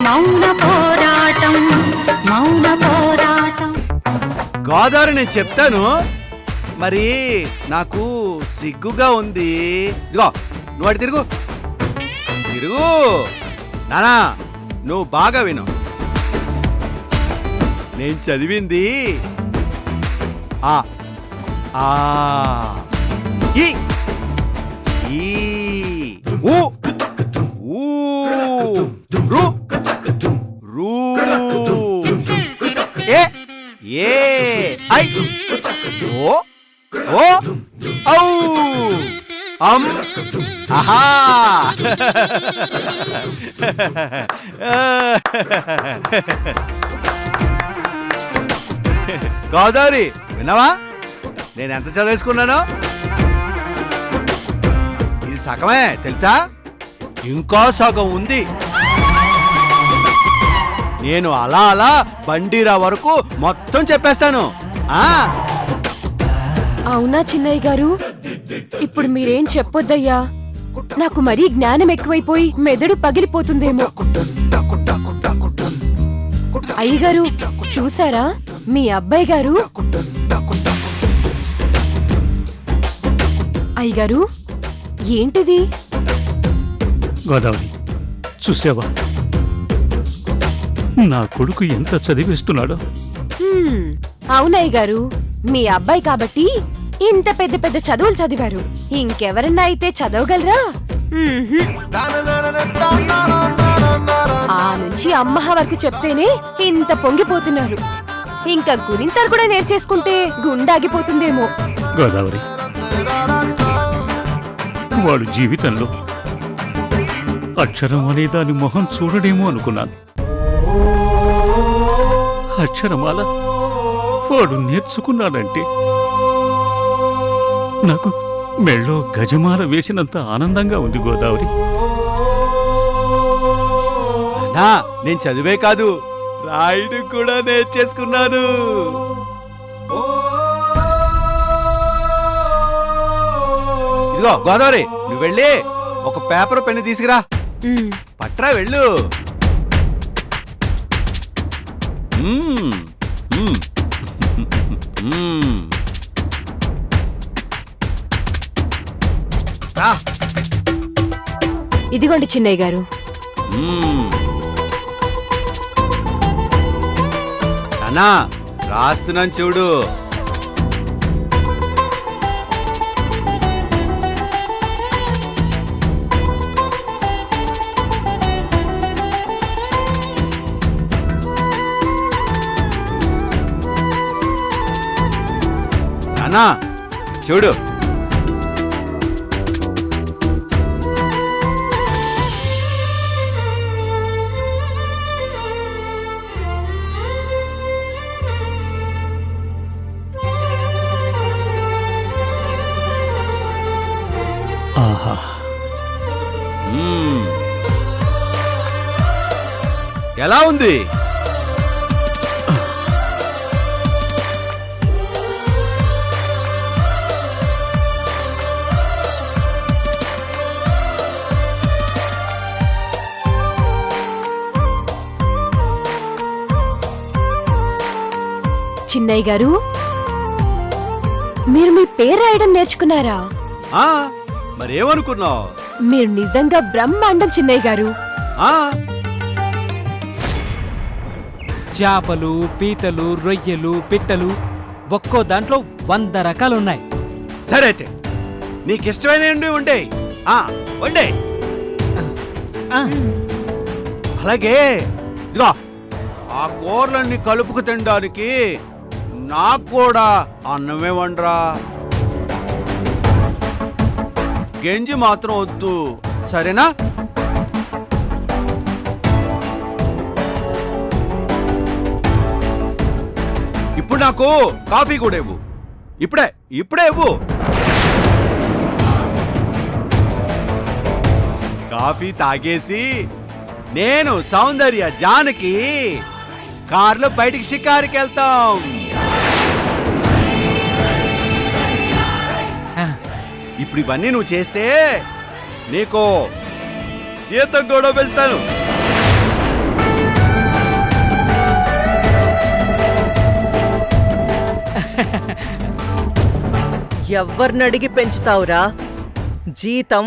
మౌన పోరాటం మౌన పోరాటం. గోదావరి నేను చెప్తాను, మరి నాకు సిగ్గుగా ఉంది. ఇదిగో నువ్వు అటు తిరుగు తిరుగు. నానా నువ్వు బాగా విను. నేను చదివింది ఆ ఆ ఈ ఈ ఊ ఊ రు రు ఏ ఏ ఐ ఓ ఓ ఔ ఆహా. గోదావరి విన్నావా నేను ఎంత చదివేసుకున్నానో? ఇది సగమే తెలుసా, ఇంకా సగం ఉంది. నేను అలా అలా బండిరా వరకు మొత్తం చెప్పేస్తాను. అవునా చిన్నయ్య గారు? ఇప్పుడు మీరేం చెప్పొద్దయ్యా, నాకు మరీ జ్ఞానం ఎక్కువైపోయి మెదడు పగిలిపోతుందేమో. అయ్యగారు చూసారా, మీ అబ్బాయి గారు. అయ్యగారు ఏంటిది? గోదావరి చూసావా, నా కొడుకు ఎంత చదివిస్తున్నాడో. అవునయ్య గారు, మీ అబ్బాయి కాబట్టి ఇంత పెద్ద పెద్ద చదువులు చదివారు. ఇంకెవరన్నా అయితే చదవగలరా? ఆ నుంచి అమ్మహ వరకు చెప్తేనే ఇంత పొంగిపోతున్నారు. ఇంకా గుణింతలు కూడా నేర్చేసుకుంటే గుండాగిపోతుందేమో. గోదావరి వాడు జీవితంలో అక్షరం అనే దాని మొహం చూడడేమో అనుకున్నాను. అక్షరమాల వాడు నేర్చుకున్నాడంటే నాకు మెళ్ళో గజమాల వేసినంత ఆనందంగా ఉంది గోదావరి. నేను చదివే కాదు, రాయడం కూడా నేర్చేసుకున్నాను. ఇదిగో గోదావరి, నువ్వు వెళ్ళి ఒక పేపర్ పెన్ను తీసుకురా. పట్రా వెళ్ళు. ఇదిగోండి చిన్నయ్య గారు. అన్నా రాస్తున్నాను చూడు. అన్నా చూడు. ఆహా, ఎలా ఉంది? చిన్నయ్య గారు, మీరు మీ పేరు రాయడం నేర్చుకున్నారా? మరేమనుకున్నావు? మీరు నిజంగా బ్రహ్మాండం చిన్నయ్య గారు. చేపలు, పీతలు, రొయ్యలు, పిట్టలు, ఒక్కో దాంట్లో 100 రకాలున్నాయి. సరే అయితే నీకిష్టమైన ఉండే వండే. అలాగే ఇదిగో ఆ కూరలన్నీ కలుపుకు తినడానికి నాకు కూడా అన్నమే వండరా. గంజి మాత్రం వద్దు, సరేనా? ఇప్పుడు నాకు కాఫీ కూడా ఇవ్వు. ఇప్పుడే ఇవ్వు. కాఫీ తాగేసి నేను సౌందర్య జానకి కార్లో బయటికి షికారుకి వెళ్తాం. ఇప్పుడు ఇవన్నీ నువ్వు చేస్తే నీకు జీతం కూడా పెంచుతాను. ఎవ్వర్నడిగి పెంచుతావురా జీతం?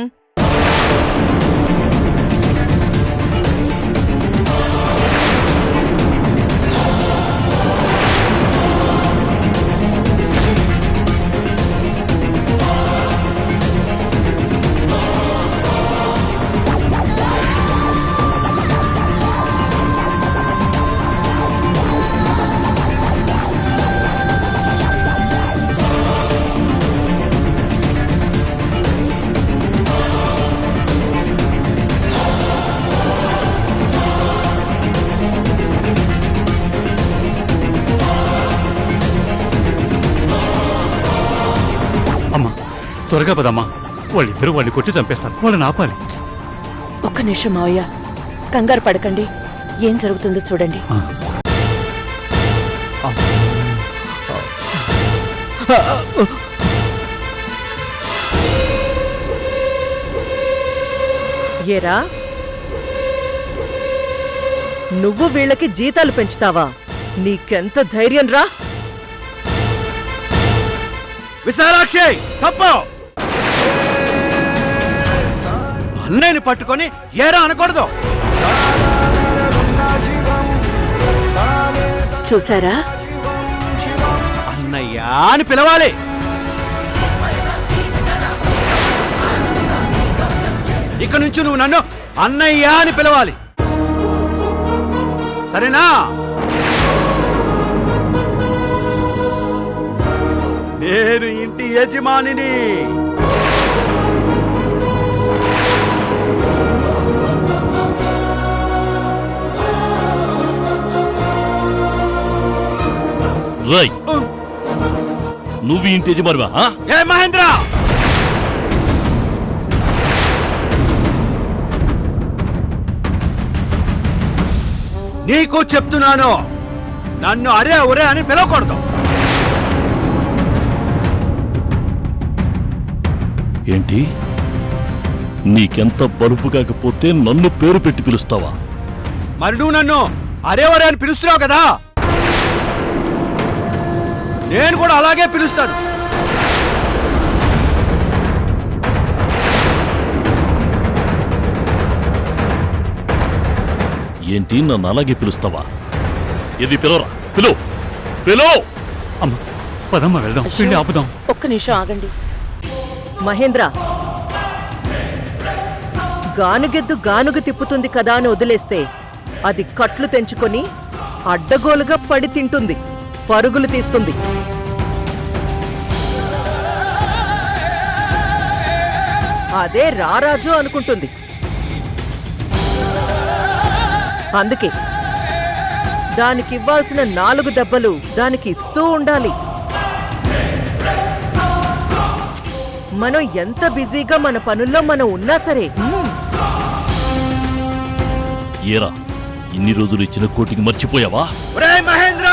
అమ్మా త్వరగా పదమ్మా, వాళ్ళిద్దరూ వాళ్ళని కొట్టి చంపేస్తారు, వాళ్ళని ఆపాలి. ఒక్క నిమిషం మావయ్య, కంగారు పడకండి. ఏం జరుగుతుందో చూడండి. ఆ. ఏరా, నువ్వు వీళ్ళకి జీతాలు పెంచుతావా? నీకెంత ధైర్యం రా? విశాలాక్షి తప్పు. అన్నయ్యని పట్టుకొని ఏరా అనకూడదు. చూసారా, అన్నయ్య అని పిలవాలి. ఇక నుంచి నువ్వు నన్ను అన్నయ్య అని పిలవాలి, సరేనా? నేను ఇంటి యజమానిని. రాయ్, నువ్వు ఇంటి యజమానివా? ఏ మహేంద్ర, నీకు చెప్తున్నాను, నన్ను అరే ఒరే అని పిలవకూడదు. ఏంటి, నీకెంత బలుపు కాకపోతే నన్ను పేరు పెట్టి పిలుస్తావా? మరి నువ్వు నన్ను అరే ఒరే అని పిలుస్తున్నావు కదా, నేను కూడా అలాగే పిలుస్తాను. ఏంటి, నన్ను అలాగే పిలుస్తావా? ఇది పిలవరా, పిలువు పిలువు. అమ్మా పదమ్మా, వెళ్దాం, వెళ్ళి ఆపుదాం. ఒక్క నిమిషం ఆగండి. మహేంద్ర, గానుగెద్దు గానుగు తిప్పుతుంది కదా అని వదిలేస్తే అది కట్లు తెంచుకొని అడ్డగోలుగా పడి తింటుంది, పరుగులు తీస్తుంది. అదే రారాజు అనుకుంటుంది. అందుకే దానికివ్వాల్సిన 4 దెబ్బలు దానికి ఇస్తూ ఉండాలి. మనం ఎంత బిజీగా మన పనుల్లో మనం ఉన్నా సరే. ఏరా, ఇన్ని రోజులు ఇచ్చిన కోటికి మర్చిపోయావా? ఒరేయ్ మహేంద్ర,